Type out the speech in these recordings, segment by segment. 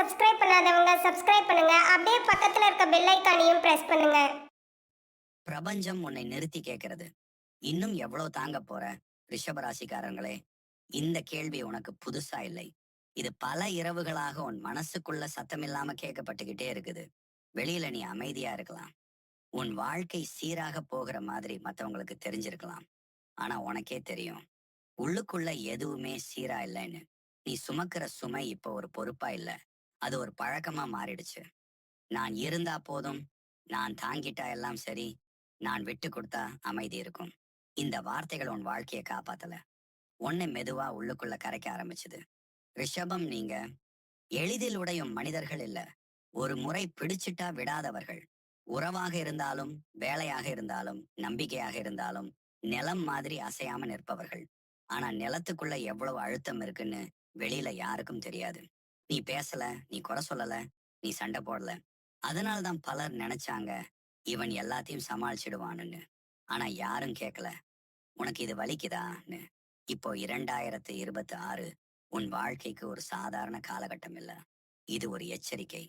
Subscribe பண்ணாதவங்க subscribe பண்ணுங்க. அப்படியே பக்கத்துல இருக்க பெல் ஐகானையும் பிரஸ் பண்ணுங்க. பிரபஞ்சம் உன்னை நிறுத்தி கேட்கிறது. இன்னும் எவ்வளவு தாங்க போற? ரிஷபராசிக்காரங்களே, இந்த கேள்வி உனக்கு புதுசா இல்லை. இது பல இரவுகளாக உன் மனசுக்குள்ள சத்தமில்லாம கேட்கப்பட்டுக்கிட்டே இருக்குது. வெளியில நீ அமைதியா இருக்கலாம். உன் வாழ்க்கை சீராக போகிற மாதிரி மத்தவங்களுக்கு தெரிஞ்சிருக்கலாம். ஆனா உனக்கே தெரியும். உள்ளுக்குள்ள எதுவுமே சீரா இல்லைன்னு. நீ சுமக்கிற சுமை இப்போ ஒரு பொறுப்பா இல்ல. அது ஒரு பழக்கமா மாறிடுச்சு. நான் இருந்தா போதும், நான் தாங்கிட்டா எல்லாம் சரி, நான் விட்டு கொடுத்தா அமைதி இருக்கும். இந்த வார்த்தைகள் உன் வாழ்க்கையை காப்பாத்தல. உன்னை மெதுவா உள்ளுக்குள்ள கரைக்க ஆரம்பிச்சுது. ரிஷபம், நீங்க எளிதில் உடையும் மனிதர்கள் இல்ல. ஒரு முறை பிடிச்சிட்டா விடாதவர்கள். உறவாக இருந்தாலும், வேலையாக இருந்தாலும், நம்பிக்கையாக இருந்தாலும், நிலம் மாதிரி அசையாம நிற்பவர்கள். ஆனா நிலத்துக்குள்ள எவ்வளவு அழுத்தம் இருக்குன்னு வெளியில யாருக்கும் தெரியாது. நீ பேசல, நீ குறை சொல்லல, நீ சண்டை போடல. அதனால்தான் பலர் நினைச்சாங்க, இவன் எல்லாத்தையும் சமாளிச்சிடுவான்னு. ஆனா யாரும் கேட்கல, உனக்கு இது வலிக்குதான்னு. இப்போ 2026 உன் வாழ்க்கைக்கு ஒரு சாதாரண காலகட்டம் இல்ல. இது ஒரு எச்சரிக்கை,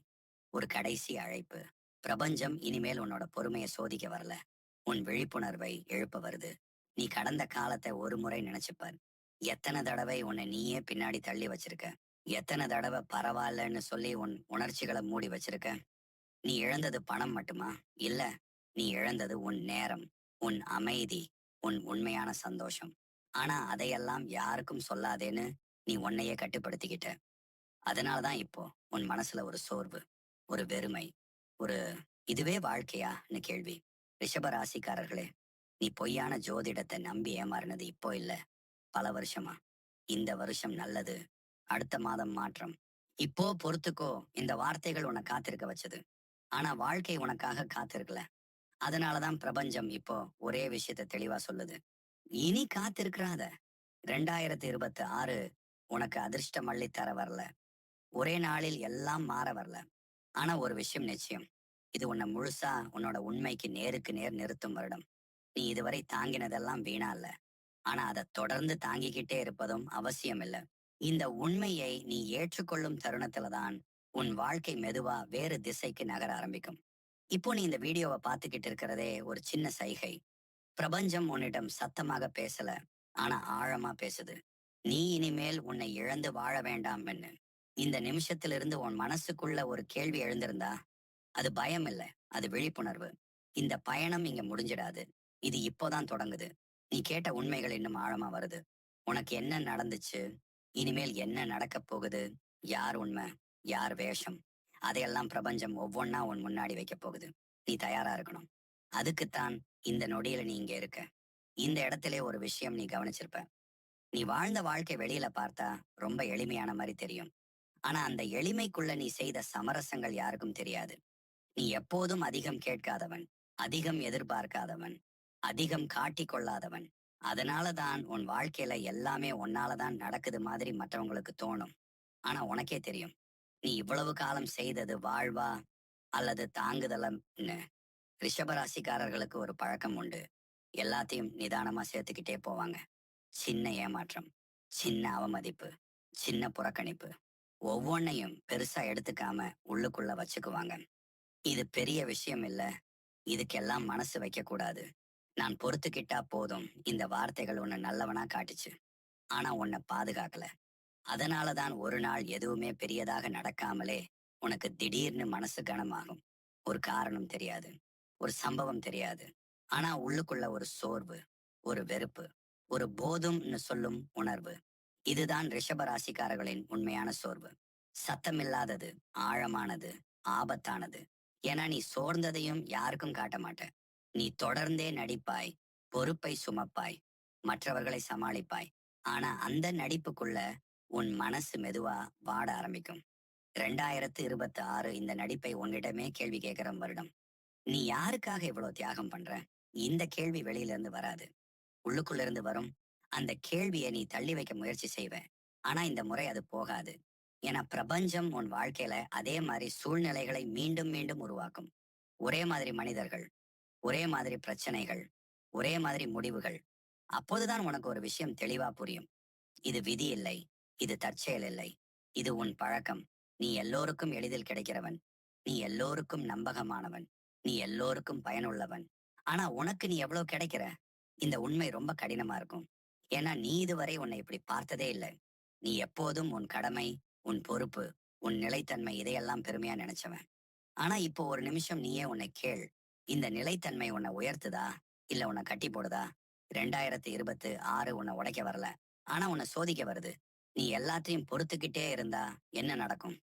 ஒரு கடைசி அழைப்பு. பிரபஞ்சம் இனிமேல் உன்னோட பொறுமையை சோதிக்க வரல, உன் விழிப்புணர்வை எழுப்ப வருது. நீ கடந்த காலத்தை ஒரு முறை நினைச்சுப்பார். எத்தனை தடவை உன்னை நீயே பின்னாடி தள்ளி வச்சிருக்க? எத்தனை தடவை பரவாயில்லன்னு சொல்லி உன் உணர்ச்சிகளை மூடி வச்சிருக்க? நீ இழந்தது பணம் மட்டுமா? இல்ல, நீ இழந்தது உன் நேரம், உன் அமைதி, உன் உண்மையான சந்தோஷம். ஆனா அதையெல்லாம் யாருக்கும் சொல்லாதேன்னு நீ உன்னையே கட்டுப்படுத்திக்கிட்ட. அதனாலதான் இப்போ உன் மனசுல ஒரு சோர்வு, ஒரு வெறுமை, ஒரு இதுவே வாழ்க்கையான்னு கேள்வி. ரிஷப ராசிக்காரர்களே, நீ பொய்யான ஜோதிடத்தை நம்பி ஏமாறினது இப்போ இல்ல, பல வருஷமா. இந்த வருஷம் நல்லது, அடுத்த மாதம் மாற்றம், இப்போ பொறுத்துக்கோ, இந்த வார்த்தைகள் உன்னை காத்திருக்க வச்சது. ஆனா வாழ்க்கை உனக்காக காத்திருக்கல. அதனாலதான் பிரபஞ்சம் இப்போ ஒரே விஷயத்த தெளிவா சொல்லுது. இனி காத்திருக்கிறாத. 2026 உனக்கு அதிர்ஷ்டம் அள்ளி தர வரல. ஒரே நாளில் எல்லாம் மாற வரல. ஆனா ஒரு விஷயம் நிச்சயம். இது உன்னை முழுசா உன்னோட உண்மைக்கு நேருக்கு நேர் நிறுத்தும் வருடம். நீ இதுவரை தாங்கினதெல்லாம் வீணா இல்ல. ஆனா அதை தொடர்ந்து தாங்கிக்கிட்டே இருப்பதும் அவசியம் இல்ல. இந்த உண்மையை நீ ஏற்றுக்கொள்ளும் தருணத்துல தான் உன் வாழ்க்கை மெதுவா வேறு திசைக்கு நகர ஆரம்பிக்கும். இப்போ நீ இந்த வீடியோவை பார்த்துக்கிட்டு இருக்கிறதே ஒரு சின்ன சைகை. பிரபஞ்சம் உன்னிடம் சத்தமாக பேசல, ஆனா ஆழமா பேசுது. நீ இனிமேல் உன்னை இழந்து வாழ வேண்டாம்னு. இந்த நிமிஷத்திலிருந்து உன் மனசுக்குள்ள ஒரு கேள்வி எழுந்திருந்தா, அது பயம் இல்ல, அது விழிப்புணர்வு. இந்த பயணம் இங்க முடிஞ்சிடாது. இது இப்போதான் தொடங்குது. நீ கேட்ட உண்மைகள் இன்னும் ஆழமா வருது. உனக்கு என்ன நடந்துச்சு? இனிமேல் என்ன நடக்கப் போகுது? யார் உண்மை? யார் வேஷம்? அதையெல்லாம் பிரபஞ்சம் ஒவ்வொன்னா உன் முன்னாடி வைக்கப் போகுது. நீ தயாரா இருக்கணும். அதுக்குத்தான் இந்த நொடியில நீ இங்க இருக்க. இந்த இடத்திலே ஒரு விஷயம் நீ கவனிச்சிருப்ப. நீ வாழ்ந்த வாழ்க்கை வெளியில பார்த்தா ரொம்ப எளிமையான மாதிரி தெரியும். ஆனா அந்த எளிமைக்குள்ள நீ செய்த சமரசங்கள் யாருக்கும் தெரியாது. நீ எப்போதும் அதிகம் கேட்காதவன், அதிகம் எதிர்பார்க்காதவன், அதிகம் காட்டிக் கொள்ளாதவன். அதனால தான் உன் வாழ்க்கையில எல்லாமே உன்னாலதான் நடக்குது மாதிரி மற்றவங்களுக்கு தோணும். ஆனா உனக்கே தெரியும், நீ இவ்வளவு காலம் செய்தது வாழ்வா அல்லது தாங்குதலம்னு. ரிஷபராசிக்காரர்களுக்கு ஒரு பழக்கம் உண்டு. எல்லாத்தையும் நிதானமா சேர்த்துக்கிட்டே போவாங்க. சின்ன ஏமாற்றம், சின்ன அவமதிப்பு, சின்ன புறக்கணிப்பு, ஒவ்வொன்னையும் பெருசா எடுத்துக்காம உள்ளுக்குள்ள வச்சுக்குவாங்க. இது பெரிய விஷயம் இல்ல, இதுக்கெல்லாம் மனசு வைக்க கூடாது. நான் பொறுத்துக்கிட்டா போதும், இந்த வார்த்தைகள் உன்னை நல்லவனா காட்டுச்சு. ஆனா உன்னை பாதுகாக்கல. அதனாலதான் ஒரு நாள் எதுவுமே பெரியதாக நடக்காமலே உனக்கு திடீர்னு மனசு கனமாகும். ஒரு காரணம் தெரியாது, ஒரு சம்பவம் தெரியாது. ஆனா உள்ளுக்குள்ள ஒரு சோர்வு, ஒரு வெறுப்பு, ஒரு போதும்னு சொல்லும் உணர்வு. இதுதான் ரிஷப ராசிக்காரர்களின் உண்மையான சோர்வு. சத்தமில்லாதது, ஆழமானது, ஆபத்தானது. ஏன்னா நீ சோர்ந்ததையும் யாருக்கும் காட்ட மாட்ட. நீ தொடர்ந்தே நடிப்பாய், பொறுப்பை சுமப்பாய், மற்றவர்களை சமாளிப்பாய். ஆனா அந்த நடிப்புக்குள்ள உன் மனசு மெதுவா வாட ஆரம்பிக்கும். 2026 இந்த நடிப்பை உன்னிடமே கேள்வி கேட்கிற வருடம். நீ யாருக்காக இவ்வளவு தியாகம் பண்ற? இந்த கேள்வி வெளியில இருந்து வராது, உள்ளுக்குள்ள இருந்து வரும். அந்த கேள்வியை நீ தள்ளி வைக்க முயற்சி செய்வ. ஆனா இந்த முறை அது போகாது. ஏன்னா பிரபஞ்சம் உன் வாழ்க்கையில அதே மாதிரி சூழ்நிலைகளை மீண்டும் மீண்டும் உருவாக்கும். ஒரே மாதிரி மனிதர்கள், ஒரே மாதிரி பிரச்சனைகள், ஒரே மாதிரி முடிவுகள். அப்போதுதான் உனக்கு ஒரு விஷயம் தெளிவா புரியும். இது விதி இல்லை, இது தற்செயல் இல்லை, இது உன் பழக்கம். நீ எல்லோருக்கும் எளிதில் கிடைக்கிறவன். நீ எல்லோருக்கும் நம்பகமானவன். நீ எல்லோருக்கும் பயனுள்ளவன். ஆனா உனக்கு நீ எவ்வளவு கிடைக்கிற? இந்த உண்மை ரொம்ப கடினமா இருக்கும். ஏன்னா நீ இதுவரை உன்னை இப்படி பார்த்ததே இல்லை. நீ எப்போதும் உன் கடமை, உன் பொறுப்பு, உன் நிலைத்தன்மை இதையெல்லாம் பெருமையா நினைச்சவன். ஆனா இப்போ ஒரு நிமிஷம் நீயே உன்னை கேள். இந்த நிலைத்தன்மை உன்னை உயர்த்துதா? இல்ல உன்னை கட்டி போடுதா? 2026 உன்னை உடைக்க வரல. ஆனா உன்னை சோதிக்க வருது. நீ எல்லாத்தையும் பொறுத்துக்கிட்டே இருந்தா என்ன நடக்கும்?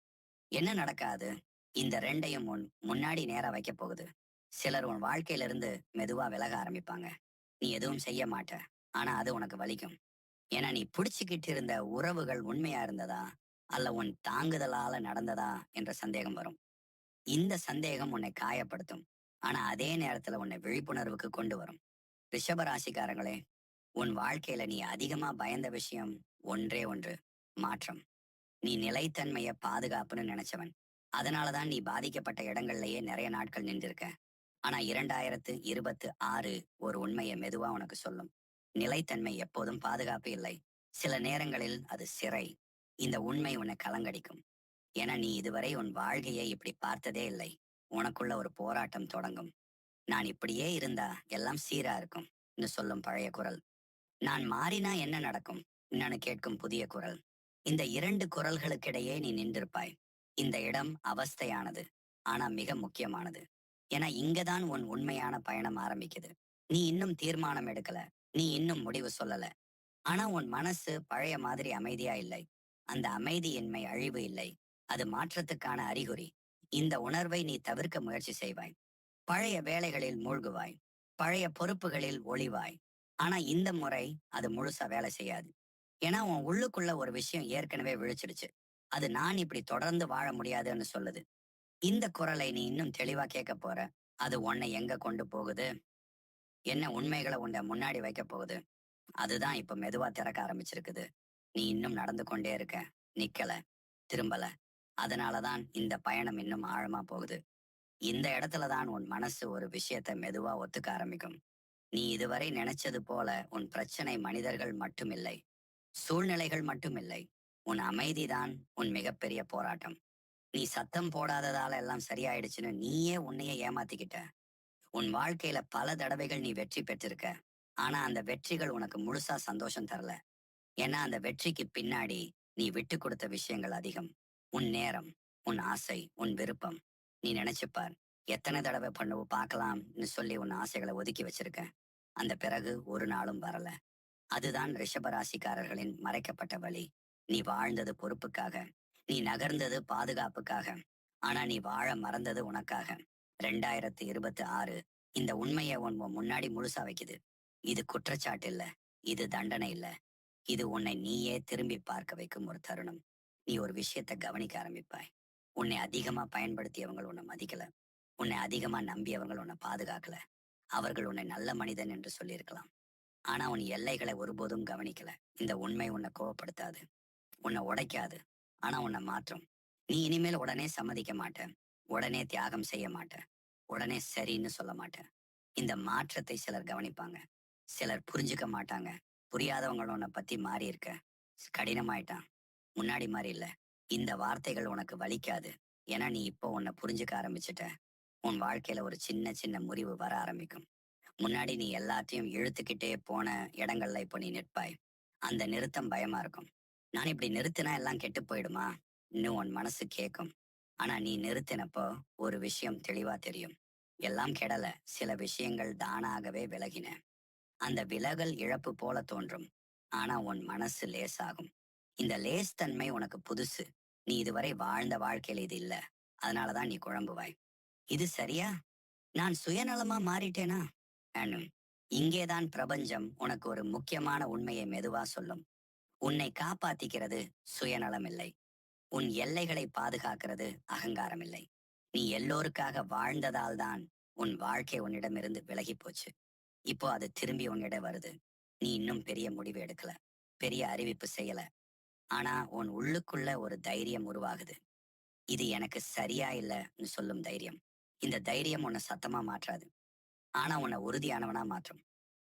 என்ன நடக்காது? இந்த 2யும் முன்னாடி நேரா வைக்கப் போகுது. சிலர் உன் வாழ்க்கையில இருந்து மெதுவா விலக ஆரம்பிப்பாங்க. நீ எதுவும் செய்ய மாட்ட. ஆனா அது உனக்கு வலிக்கும். ஏன்னா நீ புடிச்சுக்கிட்டு இருந்த உறவுகள் உண்மையா இருந்ததா? அல்ல உன் தாங்குதலால நடந்ததா என்ற சந்தேகம் வரும். இந்த சந்தேகம் உன்னை காயப்படுத்தும். ஆனா அதே நேரத்துல உன்னை விழிப்புணர்வுக்கு கொண்டு வரும். ரிஷப ராசிக்காரங்களே, உன் வாழ்க்கையில நீ அதிகமா பயந்த விஷயம் ஒன்றே ஒன்று. மாற்றம். நீ நிலைத்தன்மைய பாதுகாப்புன்னு நினைச்சவன். அதனாலதான் நீ பாதிக்கப்பட்ட இடங்கள்லயே நிறைய நாட்கள் நின்றிருக்க. ஆனா 2026 ஒரு உண்மையை மெதுவா உனக்கு சொல்லும். நிலைத்தன்மை எப்போதும் பாதுகாப்பு இல்லை. சில நேரங்களில் அது சிறை. இந்த உண்மை உன்னை கலங்கடிக்கும். ஏன்னா நீ இதுவரை உன் வாழ்க்கையை இப்படி பார்த்ததே இல்லை. உனக்குள்ள ஒரு போராட்டம் தொடங்கும். நான் இப்படியே இருந்தா எல்லாம் சீரா இருக்கும் சொல்லும் பழைய குரல். நான் மாறினா என்ன நடக்கும் கேட்கும் புதிய குரல். இந்த 2 குரல்களுக்கிடையே நீ நின்றிருப்பாய். இந்த இடம் அவஸ்தையானது. ஆனா மிக முக்கியமானது. ஏன்னா இங்கதான் உன் உண்மையான பயணம் ஆரம்பிக்குது. நீ இன்னும் தீர்மானம் எடுக்கல. நீ இன்னும் முடிவு சொல்லல. ஆனா உன் மனசு பழைய மாதிரி அமைதியா இல்லை. அந்த அமைதியின்மை அழிவு இல்லை. அது மாற்றத்துக்கான அறிகுறி. இந்த உணர்வை நீ தவிர்க்க முயற்சி செய்வாய். பழைய வேலைகளில் மூழ்குவாய். பழைய பொறுப்புகளில் ஒளிவாய். ஆனா இந்த முறை அது முழுசா வேலை செய்யாது. ஏன்னா உன் உள்ளுக்குள்ள ஒரு விஷயம் ஏற்கனவே விழிச்சிடுச்சு. அது நான் இப்படி தொடர்ந்து வாழ முடியாதுன்னு சொல்லுது. இந்த குரலை நீ இன்னும் தெளிவா கேட்க போற. அது உன்னை எங்க கொண்டு போகுது? என்ன உண்மைகளை உன்னை முன்னாடி வைக்க போகுது? அதுதான் இப்ப மெதுவா திறக்க ஆரம்பிச்சிருக்குது. நீ இன்னும் நடந்து கொண்டே இருக்க. நிக்கல. திரும்பல. அதனாலதான் இந்த பயணம் இன்னும் ஆழமா போகுது. இந்த இடத்துல தான் உன் மனசு ஒரு விஷயத்தை மெதுவா ஒத்துக்க ஆரம்பிக்கும். நீ இதுவரை நினைச்சது போல உன் பிரச்சனை மனிதர்கள் மட்டும் இல்லை. சூழ்நிலைகள் மட்டும் இல்லை. உன் அமைதிதான் உன் மிகப்பெரிய போராட்டம். நீ சத்தம் போடாததால எல்லாம் சரியாயிடுச்சுன்னு நீயே உன்னையே ஏமாத்திக்கிட்ட. உன் வாழ்க்கையில பல தடவைகள் நீ வெற்றி பெற்றிருக்க. ஆனா அந்த வெற்றிகள் உனக்கு முழுசா சந்தோஷம் தரல. ஏன்னா அந்த வெற்றிக்கு பின்னாடி நீ விட்டு கொடுத்த விஷயங்கள் அதிகம். உன் நேரம், உன் ஆசை, உன் விருப்பம். நீ நினைச்சுப் பார். எத்தனை தடவை பண்ணுவோம் பார்க்கலாம்னு சொல்லி உன் ஆசைகளை ஒதுக்கி வச்சிருக்க. அந்த பிறகு ஒரு நாளும் வரல. அதுதான் ரிஷபராசிக்காரர்களின் மறைக்கப்பட்ட வழி. நீ வாழ்ந்தது பொறுப்புக்காக. நீ நகர்ந்தது பாதுகாப்புக்காக. ஆனா நீ வாழ மறந்தது உனக்காக. 2026 இந்த உண்மையை உன் முன்னாடி முழுசா வைக்குது. இது குற்றச்சாட்டு இல்ல. இது தண்டனை இல்ல. இது உன்னை நீயே திரும்பி பார்க்க வைக்கும் ஒரு தருணம். நீ ஒரு விஷயத்தை கவனிக்க ஆரம்பிப்பாய். உன்னை அதிகமா பயன்படுத்தியவங்க உன்னை மதிக்கல. உன்னை அதிகமா நம்பியவங்க உன்னை பாதுகாக்கல. அவர்கள் உன்னை நல்ல மனிதன் என்று சொல்லியிருக்கலாம். ஆனா உன் எல்லைகளை ஒருபோதும் கவனிக்கல. இந்த உண்மை உன்னை கோவப்படுத்தாது. உன்னை உடைக்காது. ஆனா உன்னை மாற்றும். நீ இனிமேல் உடனே சம்மதிக்க மாட்ட. உடனே தியாகம் செய்ய மாட்ட. உடனே சரின்னு சொல்ல மாட்ட. இந்த மாற்றத்தை சிலர் கவனிப்பாங்க. சிலர் புரிஞ்சுக்க மாட்டாங்க. புரியாதவங்க உன்னை பத்தி மாறி இருக்க. கடினமாயிட்டான். முன்னாடி மாதிரி இல்ல. இந்த வார்த்தைகள் உனக்கு வலிக்காது. ஏன்னா நீ இப்போ உன்னை புரிஞ்சுக்க ஆரம்பிச்சிட்ட. உன் வாழ்க்கையில ஒரு சின்ன சின்ன முறிவு வர ஆரம்பிக்கும். முன்னாடி நீ எல்லாத்தையும் இழுத்துக்கிட்டே போன இடங்கள்ல இப்போ நீ நிற்பாய். அந்த நிறுத்தம் பயமா இருக்கும். நான் இப்படி நிறுத்தினா எல்லாம் கெட்டு போயிடுமா? இன்னும் உன் மனசு கேட்கும். ஆனா நீ நிறுத்தினப்போ ஒரு விஷயம் தெளிவா தெரியும். எல்லாம் கெடல. சில விஷயங்கள் தானாகவே விலகின. அந்த விலகல் இழப்பு போல தோன்றும். ஆனா உன் மனசு லேசாகும். இந்த லேஸ் தன்மை உனக்கு புதுசு. நீ இதுவரை வாழ்ந்த வாழ்க்கையில இது இல்ல. அதனாலதான் நீ குழம்புவாய். இது சரியா? நான் சுயநலமா மாறிட்டேனா? அனு, இங்கேதான் பிரபஞ்சம் உனக்கு ஒரு முக்கியமான உண்மையை மெதுவா சொல்லும். உன்னை காப்பாத்திக்கிறது சுயநலம் இல்லை. உன் எல்லைகளை பாதுகாக்கிறது அகங்காரம் இல்லை. நீ எல்லோருக்காக வாழ்ந்ததால் தான் உன் வாழ்க்கை உன்னிடமிருந்து விலகி போச்சு. இப்போ அது திரும்பி உன்னிடம் வருது. நீ இன்னும் பெரிய முடிவு எடுக்கல. பெரிய அறிவிப்பு செய்யல. ஆனா உன் உள்ளுக்குள்ள ஒரு தைரியம் உருவாகுது. இது எனக்கு சரியா இல்லைன்னு சொல்லும் தைரியம். இந்த தைரியம் உன்னை சத்தமா மாற்றாது. ஆனா உன்னை உறுதியானவனா மாற்றும்.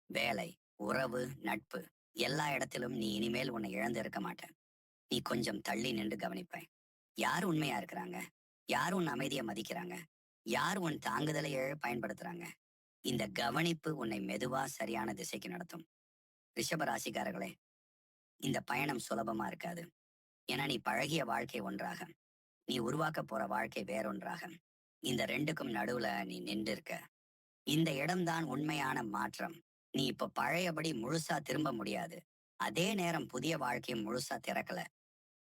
வேலை, உறவு, நட்பு எல்லா இடத்திலும் நீ இனிமேல் உன்னை இழந்து இருக்க மாட்ட. நீ கொஞ்சம் தள்ளி நின்று கவனிப்பாய். யார் உண்மையா இருக்கிறாங்க? யார் உன் அமைதியை மதிக்கிறாங்க? யார் உன் தாங்குதலையே பயன்படுத்துறாங்க? இந்த கவனிப்பு உன்னை மெதுவா சரியான திசைக்கு நடத்தும். ரிஷப ராசிக்காரர்களே, இந்த பயணம் சுலபமா இருக்காது. ஏன்னா நீ பழகிய வாழ்க்கை ஒன்றாக, நீ உருவாக்க போற வாழ்க்கை வேறொன்றாக. இந்த ரெண்டுக்கும் நடுவுல நீ நின்று இருக்க. இந்த இடம்தான் உண்மையான மாற்றம். நீ இப்ப பழையபடி முழுசா திரும்ப முடியாது. அதே நேரம் புதிய வாழ்க்கையும் முழுசா திறக்கல.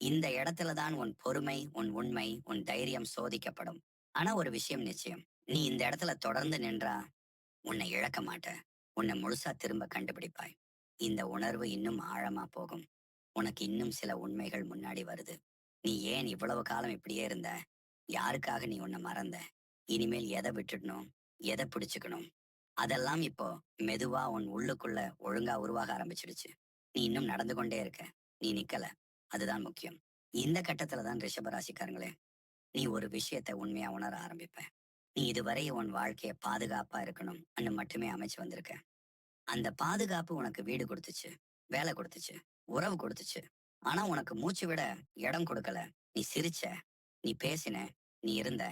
இந்த இடத்துல தான் உன் பொறுமை, உன் உண்மை, உன் தைரியம் சோதிக்கப்படும். ஆனா ஒரு விஷயம் நிச்சயம். நீ இந்த இடத்துல தொடர்ந்து நின்றா, உன்னை இழக்க மாட்ட. உன்னை முழுசா திரும்ப கண்டுபிடிப்பாய். இந்த உணர்வு இன்னும் ஆழமா போகும். உனக்கு இன்னும் சில உண்மைகள் முன்னாடி வருது. நீ ஏன் இவ்வளவு காலம் இப்படியே இருந்த? யாருக்காக நீ உன்னை மறந்த? இனிமேல் எதை விட்டுடணும்? எதை பிடிச்சுக்கணும்? அதெல்லாம் இப்போ மெதுவா உன் உள்ளுக்குள்ள ஒழுங்கா உருவாக ஆரம்பிச்சிடுச்சு. நீ இன்னும் நடந்து கொண்டே இருக்க. நீ நிக்கல. அதுதான் முக்கியம். இந்த கட்டத்துல தான் ரிஷபராசிக்காரங்களே, நீ ஒரு விஷயத்தை உண்மையா உணர ஆரம்பிப்ப. நீ இதுவரை உன் வாழ்க்கைய பாதுகாப்பா இருக்கணும் மட்டுமே அமைச்சு வந்திருக்க. அந்த பாதுகாப்பு உனக்கு வீடு கொடுத்துச்சு, வேலை கொடுத்துச்சு, உறவு கொடுத்துச்சு. ஆனா உனக்கு மூச்சு விட இடம் கொடுக்கல. நீ சிரிச்ச, நீ பேசின, நீ இருந்த.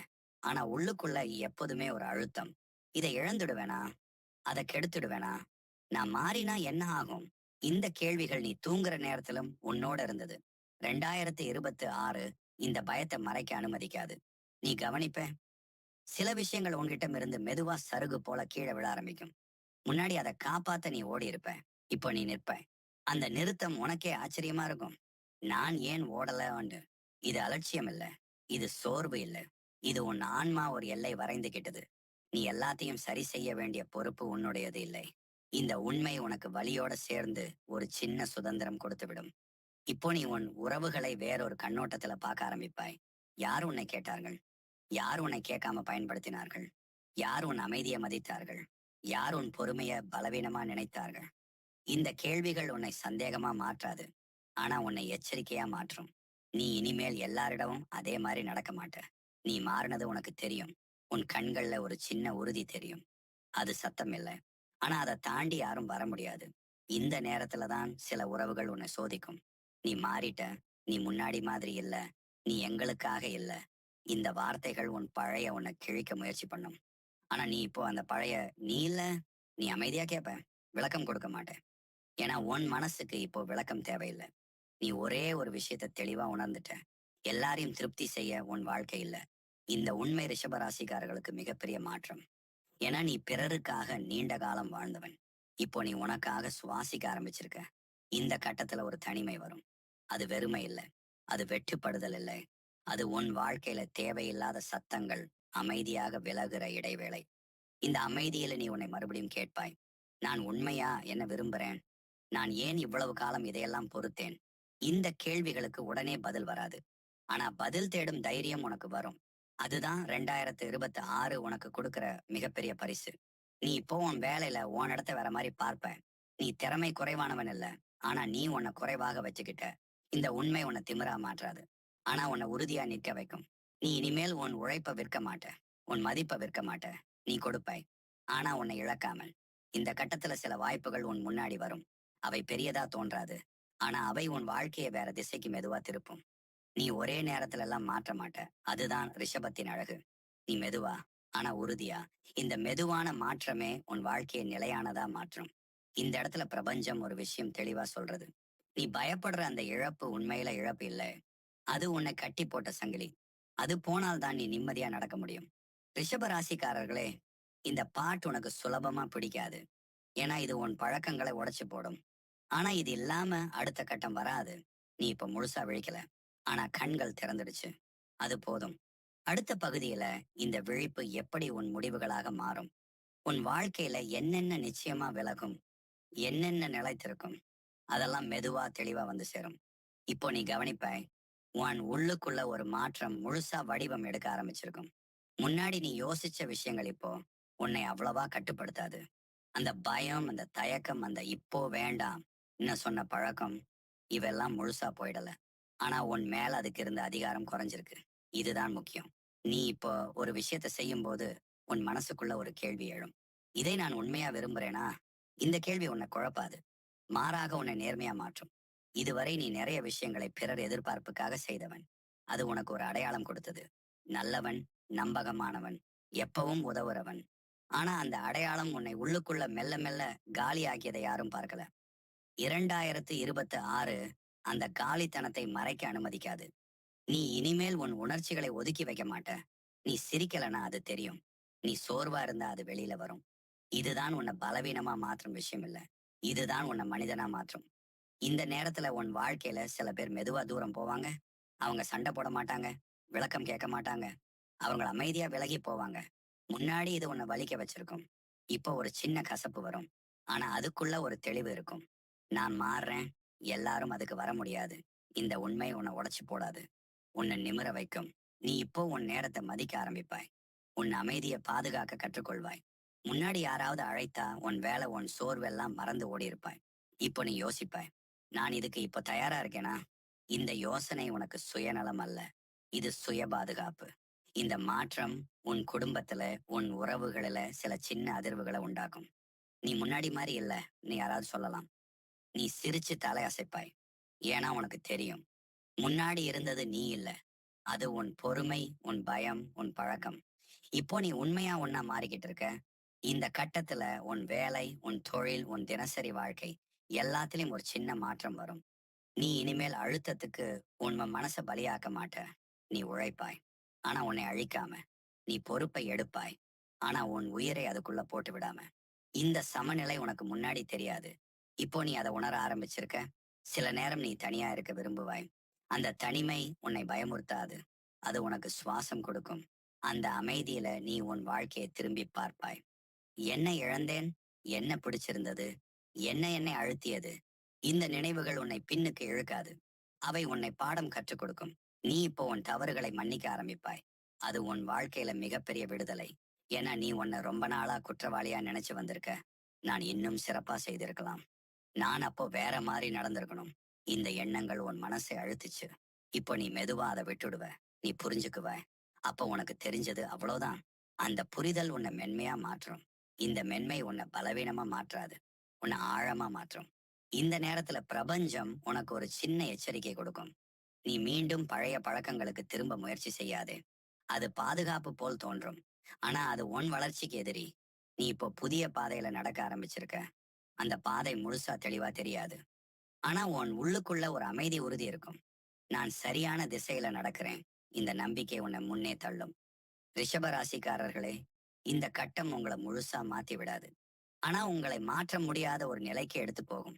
ஆனா உள்ளுக்குள்ள எப்போதுமே ஒரு அழுத்தம். இதை இழந்துடுவேனா? அதை கெடுத்துடுவேனா? நான் மாறினா என்ன ஆகும்? இந்த கேள்விகள் நீ தூங்குற நேரத்திலும் உன்னோட இருந்தது. 2026 இந்த பயத்தை மறைக்க அனுமதிக்காது. நீ கவனிப்ப, சில விஷயங்கள் உன்கிட்ட இருந்து மெதுவா சருகு போல கீழே விழ ஆரம்பிக்கும். முன்னாடி அதை காப்பாத்த நீ ஓடி இருப்ப. இப்போ நீ நிற்ப. அந்த நிறுத்தம் உனக்கே ஆச்சரியமா இருக்கும். நான் ஏன் ஓடலன்னு. இது அலட்சியம் இல்ல. இது சோர்வு இல்ல. இது உன் ஆன்மா ஒரு எல்லை வரைந்துகிட்டது. நீ எல்லாத்தையும் சரி செய்ய வேண்டிய பொறுப்பு உன்னுடையது இல்லை. இந்த உண்மை உனக்கு வலியோட சேர்ந்து ஒரு சின்ன சுதந்திரம் கொடுத்து விடும். இப்போ நீ உன் உறவுகளை வேறொரு கண்ணோட்டத்துல பார்க்க ஆரம்பிப்பாய். யார் உன்னை கேட்டார்கள்? யார் உன்னை கேட்காம பயன்படுத்தினார்கள்? யார் உன் அமைதியை மதித்தார்கள்? யார் உன் பொறுமைய பலவீனமா நினைத்தார்கள்? இந்த கேள்விகள் உன்னை சந்தேகமா மாற்றாது. ஆனா உன்னை எச்சரிக்கையா மாற்றும். நீ இனிமேல் எல்லாரிடமும் அதே மாதிரி நடக்க மாட்ட. நீ மாறினது உனக்கு தெரியும். உன் கண்கள்ல ஒரு சின்ன உறுதி தெரியும். அது சத்தம் இல்லை. ஆனா அதை தாண்டி யாரும் வர முடியாது. இந்த நேரத்துல தான் சில உறவுகள் உன்னை சோதிக்கும். நீ மாறிட்ட. நீ முன்னாடி மாதிரி இல்ல. நீ எங்களுக்காக இல்ல. இந்த வார்த்தைகள் உன் பழைய உன்னை கிழிக்க முயற்சி பண்ணும். ஆனா நீ இப்போ அந்த பழைய நீ இல்ல. நீ அமைதியா கேட்ப. விளக்கம் கொடுக்க மாட்டேன். ஏன்னா உன் மனசுக்கு இப்போ விளக்கம் தேவையில்லை. நீ ஒரே ஒரு விஷயத்தை தெளிவா உணர்ந்துட்ட. எல்லாரையும் திருப்தி செய்ய உன் வாழ்க்கை இல்ல. இந்த உண்மை ரிஷபராசிக்காரர்களுக்கு மிகப்பெரிய மாற்றம். ஏன்னா நீ பிறருக்காக நீண்ட காலம் வாழ்ந்தவன். இப்போ நீ உனக்காக சுவாசிக்க ஆரம்பிச்சிருக்க. இந்த கட்டத்துல ஒரு தனிமை வரும். அது வெறுமை இல்லை. அது வெட்டுப்படுதல் இல்லை. அது உன் வாழ்க்கையில தேவையில்லாத சத்தங்கள் அமைதியாக விலகுற இடைவேளை. இந்த அமைதியில நீ உன்னை மறுபடியும் கேட்பாய். நான் உண்மையா என்ன விரும்புறேன்? நான் ஏன் இவ்வளவு காலம் இதையெல்லாம் பொறுத்தேன்? இந்த கேள்விகளுக்கு உடனே பதில் வராது. ஆனா பதில் தேடும் தைரியம் உனக்கு வரும். அதுதான் 2026 உனக்கு கொடுக்கிற மிகப்பெரிய பரிசு. நீ இப்போ உன் வேலையில உன் இடத்த வேற மாதிரி பார்ப்ப. நீ திறமை குறைவானவன் இல்ல. ஆனா நீ உன்னை குறைவாக வச்சுக்கிட்ட. இந்த உண்மை உன்னை திமிரா மாற்றாது. ஆனா உன்னை உறுதியா நிற்க வைக்கும். நீ இனிமேல் உன் உழைப்ப விற்க மாட்ட. உன் மதிப்பை விற்க மாட்ட. நீ கொடுப்பாய். ஆனா உன்னை இழக்காமல். இந்த கட்டத்துல சில வாய்ப்புகள் உன் முன்னாடி வரும். அவை பெரியதா தோன்றாது. ஆனா அவை உன் வாழ்க்கையை வேற திசைக்கு மெதுவா திருப்பும். நீ ஒரே நேரத்துல எல்லாம் மாற்ற மாட்ட. அதுதான் ரிஷபத்தின் அழகு. நீ மெதுவா, ஆனா உறுதியா. இந்த மெதுவான மாற்றமே உன் வாழ்க்கையை நிலையானதா மாற்றும். இந்த இடத்துல பிரபஞ்சம் ஒரு விஷயம் தெளிவா சொல்றது. நீ பயப்படுற அந்த இழப்பு உண்மையில இழப்பு இல்லை. அது உன்னை கட்டி போட்ட சங்கிலி. அது போனால்தான் நீ நிம்மதியா நடக்க முடியும். ரிஷப ராசிக்காரர்களே, இந்த பாட்டு உனக்கு சுலபமா பிடிக்காது. ஏன்னா இது உன் பழக்கங்களை உடைச்சு போடும். ஆனா இது இல்லாம அடுத்த கட்டம் வராது. நீ இப்ப முழுசா விழிக்கல. ஆனா கண்கள் திறந்துடுச்சு. அது போதும். அடுத்த பகுதியில இந்த விழிப்பு எப்படி உன் முடிவுகளாக மாறும்? உன் வாழ்க்கையில என்னென்ன நிச்சயமா விலகும்? என்னென்ன நிலைத்திருக்கும்? அதெல்லாம் மெதுவா தெளிவா வந்து சேரும். இப்போ நீ கவனிப்பாய். உன் உள்ளுக்குள்ள ஒரு மாற்றம் முழுசா வடிவம் எடுக்க ஆரம்பிச்சிருக்கும். முன்னாடி நீ யோசிச்ச விஷயங்கள் இப்போ உன்னை அவ்வளவா கட்டுப்படுத்தாது. அந்த பயம், அந்த தயக்கம், அந்த இப்போ வேண்டாம் சொன்ன பழக்கம், இவெல்லாம் முழுசா போயிடல. ஆனா உன் மேல அதுக்கு இருந்த அதிகாரம் குறைஞ்சிருக்கு. இதுதான் முக்கியம். நீ இப்போ ஒரு விஷயத்த செய்யும்போது உன் மனசுக்குள்ள ஒரு கேள்வி எழும். இதை நான் உண்மையா விரும்புறேனா? இந்த கேள்வி உன்னை குழப்பாது. மாறாக உன்னை நேர்மையா மாற்றும். இதுவரை நீ நிறைய விஷயங்களை பிறர் எதிர்பார்ப்புக்காக செய்தவன். அது உனக்கு ஒரு அடையாளம் கொடுத்தது. நல்லவன், நம்பகமானவன், எப்பவும் உதவுறவன். ஆனா அந்த அடையாளம் உன்னை உள்ளுக்குள்ள மெல்ல மெல்ல காலியாக்கியதை யாரும் பார்க்கல. 2026 அந்த காலித்தனத்தை மறைக்க அனுமதிக்காது. நீ இனிமேல் உன் உணர்ச்சிகளை ஒதுக்கி வைக்க மாட்ட. நீ சிரிக்கலனா அது தெரியும். நீ சோர்வா இருந்தா அது வெளியில வரும். இதுதான் உன்னை பலவீனமா மாற்றும் விஷயம் இல்ல. இதுதான் உன்னை மனிதனா மாற்றும். இந்த நேரத்துல உன் வாழ்க்கையில சில பேர் மெதுவா தூரம் போவாங்க. அவங்க சண்டை போட மாட்டாங்க. விளக்கம் கேட்க மாட்டாங்க. அவங்க அமைதியா விலகி போவாங்க. முன்னாடி இது உன்னை வலிக்க வச்சிருக்கும். இப்போ ஒரு சின்ன கசப்பு வரும். ஆனா அதுக்குள்ள ஒரு தெளிவு இருக்கும். நான் மாறுறேன். எல்லாரும் அதுக்கு வர முடியாது. இந்த உண்மை உன்னை உடைச்சு போடாது. உன்னை நிமிர வைக்கும். நீ இப்போ உன் நேரத்தை மதிக்க ஆரம்பிப்பாய். உன் அமைதியை பாதுகாக்க கற்றுக்கொள்வாய். முன்னாடி யாராவது அழைத்தா உன் வேலை உன் சோர்வெல்லாம் மறந்து ஓடி இருப்பாய். இப்போ நீ யோசிப்பாய். நான் இதுக்கு இப்போ தயாரா இருக்கேனா? இந்த யோசனை உனக்கு சுயநலம் அல்ல. இது சுய பாதுகாப்பு. இந்த மாற்றம் உன் குடும்பத்துல, உன் உறவுகளில சில சின்ன அதிர்வுகளை உண்டாக்கும். நீ முன்னாடி மாதிரி இல்ல. நீ யாராவது சொல்லலாம். நீ சிரிச்சு தலை அசைப்பாய். ஏன்னா உனக்கு தெரியும். முன்னாடி இருந்தது நீ இல்ல. அது உன் பொறுமை, உன் பயம், உன் பழக்கம். இப்போ நீ உண்மையா ஒண்ணா மாறிக்கிட்டு இருக்க. இந்த கட்டத்துல உன் வேலை, உன் தொழில், உன் தினசரி வாழ்க்கை எல்லாத்துலயும் ஒரு சின்ன மாற்றம் வரும். நீ இனிமேல் அழுத்தத்துக்கு உன் மனச பலியாக்க மாட்ட. நீ உழைப்பாய். ஆனா உன்னை அழிக்காம. நீ பொறுப்பை எடுப்பாய். ஆனா உன் உயிரை அதுக்குள்ள போட்டு விடாம. இந்த சமநிலை உனக்கு முன்னாடி தெரியாது. இப்போ நீ அதை உணர ஆரம்பிச்சிருக்க. சில நேரம் நீ தனியா இருக்க விரும்புவாய். அந்த தனிமை உன்னை பயமுறுத்தாது. அது உனக்கு சுவாசம் கொடுக்கும். அந்த அமைதியில நீ உன் வாழ்க்கையை திரும்பி பார்ப்பாய். என்ன இழந்தேன்? என்ன பிடிச்சிருந்தது? என்ன என்னை அழுத்தியது? இந்த நினைவுகள் உன்னை பின்னுக்கு இழுக்காது. அவை உன்னை பாடம் கற்றுக் கொடுக்கும். நீ இப்போ உன் தவறுகளை மன்னிக்க ஆரம்பிப்பாய். அது உன் வாழ்க்கையில மிகப்பெரிய விடுதலை. ஏன்னா நீ உன்னை ரொம்ப நாளா குற்றவாளியா நினைச்சு வந்திருக்க. நான் இன்னும் சிறப்பா செய்திருக்கலாம். நான் அப்போ வேற மாதிரி நடந்திருக்கணும். இந்த எண்ணங்கள் உன் மனசை அழுத்துச்சு. இப்போ நீ மெதுவா அதை விட்டுடுவ. நீ புரிஞ்சுக்குவ. அப்போ உனக்கு தெரிஞ்சது அவ்வளவுதான். அந்த புரிதல் உன்னை மென்மையா மாற்றும். இந்த மென்மை உன்னை பலவீனமா மாற்றாது. உன்னை ஆழமா மாற்றும். இந்த நேரத்துல பிரபஞ்சம் உனக்கு ஒரு சின்ன எச்சரிக்கை கொடுக்கும். நீ மீண்டும் பழைய பழக்கங்களுக்கு திரும்ப முயற்சி செய்யாதே. அது பாதுகாப்பு போல் தோன்றும். ஆனா அது உன் வளர்ச்சிக்கு எதிரி. நீ இப்போ புதிய பாதையில நடக்க ஆரம்பிச்சிருக்க. அந்த பாதை முழுசா தெளிவா தெரியாது. ஆனா உன் உள்ளுக்குள்ள ஒரு அமைதி உறுதி இருக்கும். நான் சரியான திசையில நடக்கிறேன். இந்த நம்பிக்கை உன்னை முன்னே தள்ளும். ரிஷப ராசிக்காரர்களே, இந்த கட்டம் உங்களை முழுசா மாத்தி விடாது. ஆனா உங்களை மாற்ற முடியாத ஒரு நிலைக்கு எடுத்து போகும்.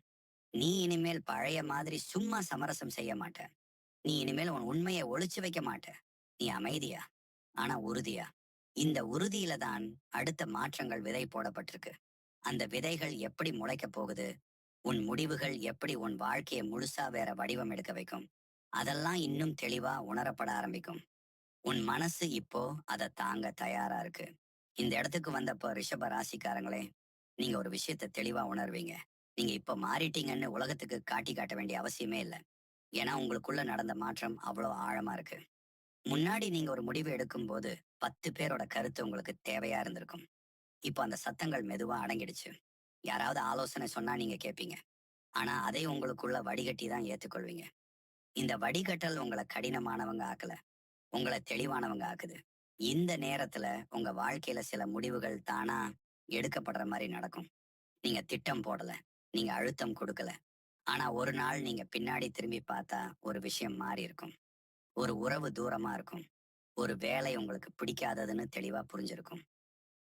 நீ இனிமேல் பழைய மாதிரி சும்மா சமரசம் செய்ய மாட்ட. நீ இனிமேல் உன் உண்மையை ஒளிச்சு வைக்க மாட்ட. நீ அமைதியா, ஆனா உறுதியா. இந்த உறுதியில தான் அடுத்த மாற்றங்கள் விதை போடப்பட்டிருக்கு. அந்த விதைகள் எப்படி முளைக்கப் போகுது? உன் முடிவுகள் எப்படி உன் வாழ்க்கையை முழுசா வேற வடிவம் எடுக்க வைக்கும்? அதெல்லாம் இன்னும் தெளிவா உணரப்பட ஆரம்பிக்கும். உன் மனசு இப்போ அதை தாங்க தயாரா இருக்கு. இந்த இடத்துக்கு வந்தப்போ ரிஷப ராசிக்காரங்களே, நீங்க ஒரு விஷயத்தை தெளிவா உணர்வீங்க. நீங்க இப்ப மாறிட்டீங்கன்னு உலகத்துக்கு காட்டி காட்ட வேண்டிய அவசியமே இல்லை. ஏன்னா உங்களுக்குள்ள நடந்த மாற்றம் அவ்வளோ ஆழமா இருக்கு. முன்னாடி நீங்க ஒரு முடிவு எடுக்கும்போது 10 பேரோட கருத்து உங்களுக்கு தேவையா இருந்திருக்கும். இப்போ அந்த சத்தங்கள் மெதுவா அடங்கிடுச்சு. யாராவது ஆலோசனை சொன்னா நீங்க கேட்பீங்க. ஆனா அதை உங்களுக்குள்ள வடிகட்டி தான் ஏத்துக்கொள்வீங்க. இந்த வடிகட்டல் உங்களை கடினமானவங்க ஆக்கல. உங்களை தெளிவானவங்க ஆக்குது. இந்த நேரத்துல உங்க வாழ்க்கையில சில முடிவுகள் தானா எடுக்கப்படுற மாதிரி நடக்கும். நீங்க திட்டம் போடல. நீங்க அழுத்தம் கொடுக்கல. ஆனா ஒரு நாள் நீங்க பின்னாடி திரும்பி பார்த்தா ஒரு விஷயம் மாறி இருக்கும். ஒரு உறவு தூரமா இருக்கும். ஒரு வேலை உங்களுக்கு பிடிக்காததுன்னு தெளிவா புரிஞ்சிருக்கும்.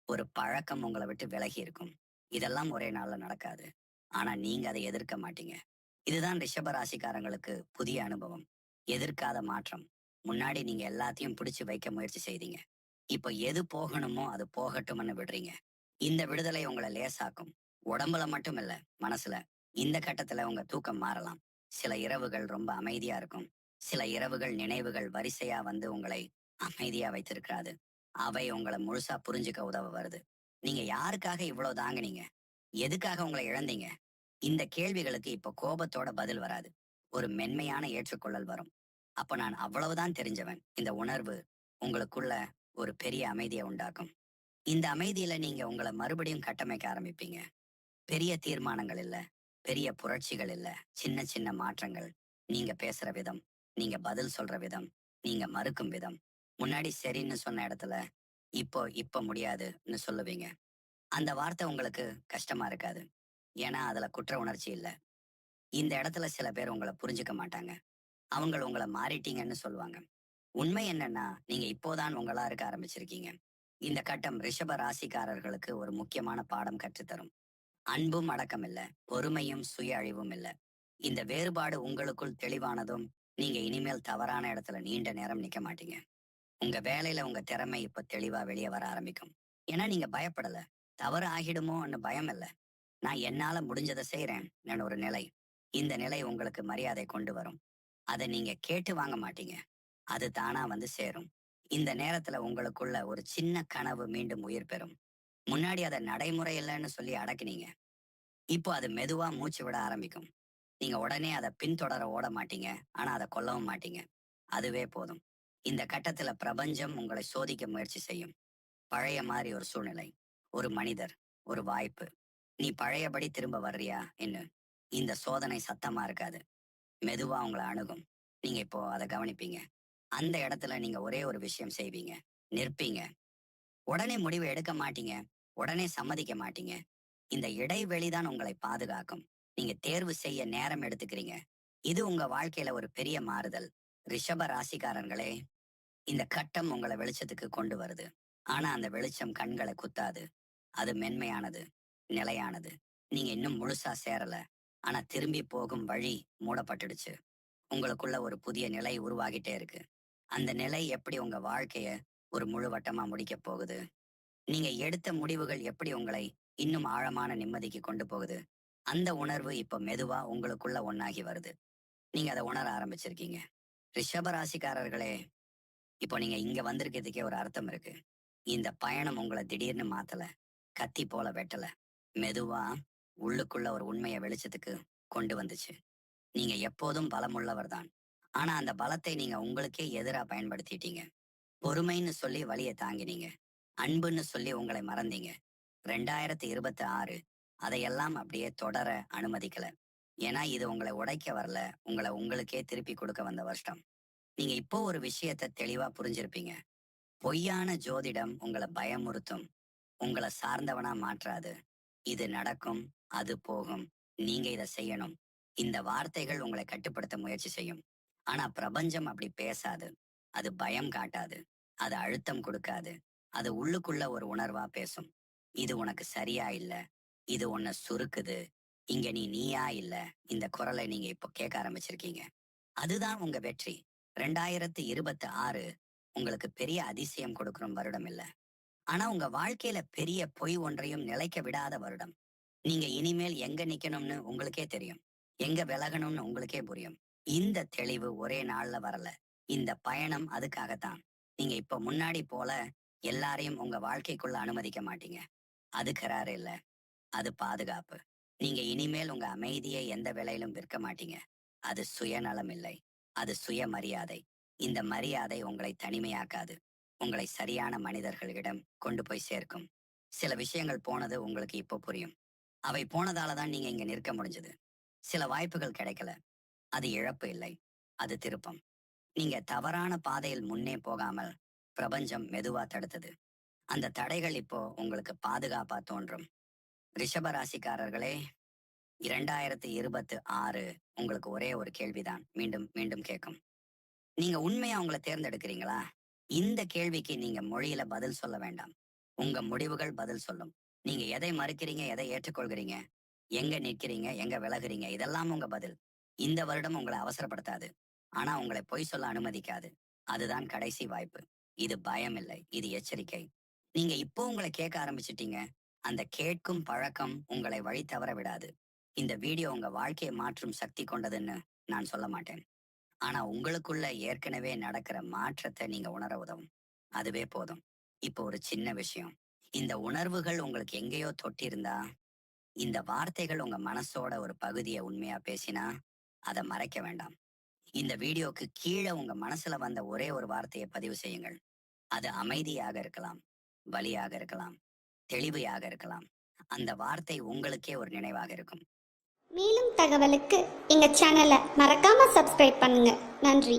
ஒரு பழக்கம் உங்களை விட்டு விலகி இருக்கும். இதெல்லாம் ஒரே நாள்ல நடக்காது. ஆனா நீங்க அதை எதிர்க்க மாட்டீங்க. இதுதான் ரிஷப ராசிக்காரங்களுக்கு புதிய அனுபவம். எதிர்க்காத மாற்றம். முன்னாடி நீங்க எல்லாத்தையும் பிடிச்சு வைக்க முயற்சி செய்தீங்க. இப்ப எது போகணுமோ அது போகட்டும்னு விடுறீங்க. இந்த விடுதலை உங்களை லேசாக்கும். உடம்புல மட்டும் இல்ல, மனசுல. இந்த கட்டத்துல உங்க தூக்கம் மாறலாம். சில இரவுகள் ரொம்ப அமைதியா இருக்கும். சில இரவுகள் நினைவுகள் வரிசையா வந்து உங்களை அமைதியா வைத்திருக்காது. அவை உங்களை முழுசா புரிஞ்சுக்க உதவ வருது. நீங்க யாருக்காக இவ்வளவு தாங்குனீங்க? எதுக்காக உங்களை இழந்தீங்க? இந்த கேள்விகளுக்கு இப்ப கோபத்தோட பதில் வராது. ஒரு மென்மையான ஏற்றுக்கொள்ளல் வரும். அப்ப நான் அவ்வளவுதான் தெரிஞ்சவன். இந்த உணர்வு உங்களுக்குள்ள ஒரு பெரிய அமைதியை உண்டாக்கும். இந்த அமைதியில நீங்க உங்களை மறுபடியும் கட்டமைக்க ஆரம்பிப்பீங்க. பெரிய தீர்மானங்கள் இல்ல, பெரிய புரட்சிகள் இல்ல, சின்ன சின்ன மாற்றங்கள். நீங்க பேசுற விதம், நீங்க பதில் சொல்ற விதம், நீங்க மறுக்கும் விதம். முன்னாடி சரின்னு சொன்ன இடத்துல இப்ப முடியாதுன்னு சொல்லுவீங்க. அந்த வார்த்தை உங்களுக்கு கஷ்டமா இருக்காது. ஏன்னா அதுல குற்ற உணர்ச்சி இல்ல. இந்த இடத்துல சில பேர் உங்கள புரிஞ்சுக்க மாட்டாங்க. அவங்க உங்கள மாறிட்டீங்கன்னு சொல்லுவாங்க. உண்மை என்னன்னா, நீங்க இப்போதான் உங்களா இருக்க ஆரம்பிச்சிருக்கீங்க. இந்த கட்டம் ரிஷப ராசிக்காரர்களுக்கு ஒரு முக்கியமான பாடம் கற்றுத்தரும். அன்பும் அடக்கம் இல்ல, பொறுமையும் சுய அழிவும் இல்ல. இந்த வேறுபாடு உங்களுக்குள் தெளிவானதும், நீங்க இனிமேல் தவறான இடத்துல நீண்ட நேரம் நிக்க மாட்டீங்க. உங்க வேலையில உங்க திறமை இப்ப தெளிவா வெளிய வர ஆரம்பிக்கும். ஏன்னா நீங்க பயப்படல. தவறு ஆகிடுமோன்னு பயம் இல்ல. நான் என்னால முடிஞ்சத செய்றேன் ஒரு நிலை. இந்த நிலை உங்களுக்கு மரியாதை கொண்டு வரும். அத நீங்க கேட்டு வாங்க மாட்டீங்க. அது தானா வந்து சேரும். இந்த நேரத்துல உங்களுக்குள்ள ஒரு சின்ன கனவு மீண்டும் உயிர் பெறும். முன்னாடி அத நடைமுறை இல்லன்னு சொல்லி அடக்குனீங்க. இப்போ அது மெதுவா மூச்சு விட ஆரம்பிக்கும். நீங்க உடனே அத பின்தொடர ஓட மாட்டீங்க. ஆனா அத கொல்லவும் மாட்டீங்க. அதுவே போதும். இந்த கட்டத்துல பிரபஞ்சம் உங்களை சோதிக்க முயற்சி செய்யும். பழைய மாரி ஒரு சூழ்நிலை, ஒரு மனிதர், ஒரு வாய்ப்பு. நீ பழையபடி திரும்ப வர்றியா என்ன? இந்த சோதனை சத்தமா இருக்காது. மெதுவா உங்கள அணுகும். நீங்க இப்போ அத கவனிப்பீங்க. அந்த இடத்துல நீங்க ஒரே ஒரு விஷயம் செய்வீங்க. நிற்பீங்க. உடனே முடிவு எடுக்க மாட்டீங்க. உடனே சம்மதிக்க மாட்டீங்க. இந்த இடைவெளி தான் உங்களை பாதுகாக்கும். நீங்க தேர்வு செய்ய நேரம் எடுத்துக்கிறீங்க. இது உங்க வாழ்க்கையில ஒரு பெரிய மாறுதல். ரிஷப ராசிக்காரங்களே, இந்த கட்டம் உங்கள வெளிச்சத்துக்கு கொண்டு வருது. ஆனா அந்த வெளிச்சம் கண்கள குத்தாது. அது மென்மையானது, நிலையானது. நீங்க இன்னும் முழுசா சேரல. ஆனா திரும்பி போகும் வழி மூடப்பட்டுடுச்சு. உங்களுக்குள்ள ஒரு புதிய நிலை உருவாகிட்டே இருக்கு. அந்த நிலை எப்படி உங்க வாழ்க்கைய ஒரு முழு வட்டமா முடிக்கப் போகுது? நீங்க எடுத்த முடிவுகள் எப்படி உங்களை இன்னும் ஆழமான நிம்மதிக்கு கொண்டு போகுது? அந்த உணர்வு இப்ப மெதுவா உங்களுக்குள்ள ஒண்ணாகி வருது. நீங்க அத உணர ஆரம்பிச்சிருக்கீங்க. ரிஷப ராசிக்காரர்களே, இப்போ நீங்க இங்க வந்திருக்கிறதுக்கே ஒரு அர்த்தம் இருக்கு. இந்த பயணம் உங்கள திடீர்னு மாத்தல. கத்தி போல வெட்டல. மெதுவா உள்ளுக்குள்ள ஒரு உண்மைய வெளிச்சத்துக்கு கொண்டு வந்துச்சு. நீங்க எப்போதும் பலமுள்ளவர் தான். ஆனா அந்த பலத்தை நீங்க உங்களுக்கே எதிரா பயன்படுத்திட்டீங்க. பொறுமைன்னு சொல்லி வலிய தாங்கினீங்க. அன்புன்னு சொல்லி உங்களை மறந்தீங்க. 2026 அதையெல்லாம் அப்படியே தொடர அனுமதிக்கல. ஏன்னா இது உங்களை உடைக்க வரல. உங்கள உங்களுக்கே திருப்பி கொடுக்க வந்த வருஷம். நீங்க இப்போ ஒரு விஷயத்த தெளிவா புரிஞ்சிருப்பீங்க. பொய்யான ஜோதிடம் உங்கள பயமுறுத்தும். உங்கள சார்ந்தவனா மாற்றாது. இது நடக்கும், அது போகும். நீங்க இத செய்யணும். இந்த வார்த்தைகள் உங்களை கட்டுப்படுத்த முயற்சி செய்யும். ஆனா பிரபஞ்சம் அப்படி பேசாது. அது பயம் காட்டாது. அது அழுத்தம் கொடுக்காது. அது உள்ளுக்குள்ள ஒரு உணர்வா பேசும். இது உனக்கு சரியா இல்ல. இது உன்னை சுருக்குது. இங்க நீ நீயா இல்ல. இந்த குரலை நீங்க இப்போ கேட்க ஆரம்பிச்சிருக்கீங்க. அதுதான் உங்க வெற்றி. 2026 உங்களுக்கு பெரிய அதிசயம் கொடுக்கும் வருடம் இல்ல. ஆனா உங்க வாழ்க்கையில பெரிய பொய் ஒன்றையும் நிலைக்க விடாத வருடம். நீங்க இனிமேல் எங்க நிக்கணும்னு உங்களுக்கே தெரியும். எங்க விலகணும்னு உங்களுக்கே புரியும். இந்த தெளிவு ஒரே நாள்ல வரல. இந்த பயணம் அதுக்காகத்தான். நீங்க இப்ப முன்னாடி போல எல்லாரையும் உங்க வாழ்க்கைக்குள்ள அனுமதிக்க மாட்டீங்க. அது கராறு இல்ல. அது பாதுகாப்பு. நீங்க இனிமேல் உங்க அமைதியை எந்த விலையிலும் விற்க மாட்டீங்க. அது சுயநலம் இல்லை. அது சுயமரியாதை. இந்த மரியாதை உங்களை தனிமையாக்காது. உங்களை சரியான மனிதர்களிடம் கொண்டு போய் சேர்க்கும். சில விஷயங்கள் போனது உங்களுக்கு இப்போ புரியும். அவை போனதால தான் நீங்க இங்க நிற்க முடிஞ்சது. சில வாய்ப்புகள் கிடைக்கல. அது இழப்பு இல்லை. அது திருப்பம். நீங்க தவறான பாதையில் முன்னே போகாமல் பிரபஞ்சம் மெதுவா தடுத்தது. அந்த தடைகள் இப்போ உங்களுக்கு பாதுகாப்பா தோன்றும். ரிஷப ராசிக்காரர்களே, 2026 உங்களுக்கு ஒரே ஒரு கேள்விதான் மீண்டும் மீண்டும் கேட்கும். நீங்க உண்மையா உங்கள தேர்ந்தெடுக்கிறீங்களா? இந்த கேள்விக்கு நீங்க மொழியில பதில் சொல்ல வேண்டாம். உங்க முடிவுகள் பதில் சொல்லும். நீங்க எதை மறுக்கிறீங்க, எதை ஏற்றுக்கொள்கிறீங்க, எங்க நிற்கிறீங்க, எங்க விலகுறீங்க, இதெல்லாம் உங்க பதில். இந்த வருடம் உங்களை அவசரப்படுத்தாது. ஆனா உங்களை பொய் சொல்ல அனுமதிக்காது. அதுதான் கடைசி வாய்ப்பு. இது பயம் இல்லை. இது எச்சரிக்கை. நீங்க இப்போ உங்களை கேட்க ஆரம்பிச்சிட்டீங்க. அந்த கேட்கும் பழக்கம் உங்களை வழி தவற விடாது. இந்த வீடியோ உங்க வாழ்க்கையை மாற்றும் சக்தி கொண்டதுன்னு நான் சொல்ல மாட்டேன். ஆனா உங்களுக்குள்ள ஏற்கனவே நடக்கிற மாற்றத்தை நீங்க உணர உதவும். அதுவே போதும். இப்போ ஒரு சின்ன விஷயம். இந்த உணர்வுகள் உங்களுக்கு எங்கேயோ தொட்டிருந்தா, இந்த வார்த்தைகள் உங்க மனசோட ஒரு பகுதியை உண்மையா பேசினா, அதை மறைக்க வேண்டாம். இந்த வீடியோக்கு கீழே உங்க மனசுல வந்த ஒரே ஒரு வார்த்தையை பதிவு செய்யுங்கள். அது அமைதியாக இருக்கலாம், வலியாக இருக்கலாம், தெளிவையாக இருக்கலாம். அந்த வார்த்தை உங்களுக்கே ஒரு நினைவாக இருக்கும். மேலும் தகவலுக்கு எங்கள் சேனலை மறக்காமல் சப்ஸ்கிரைப் பண்ணுங்கள். நன்றி.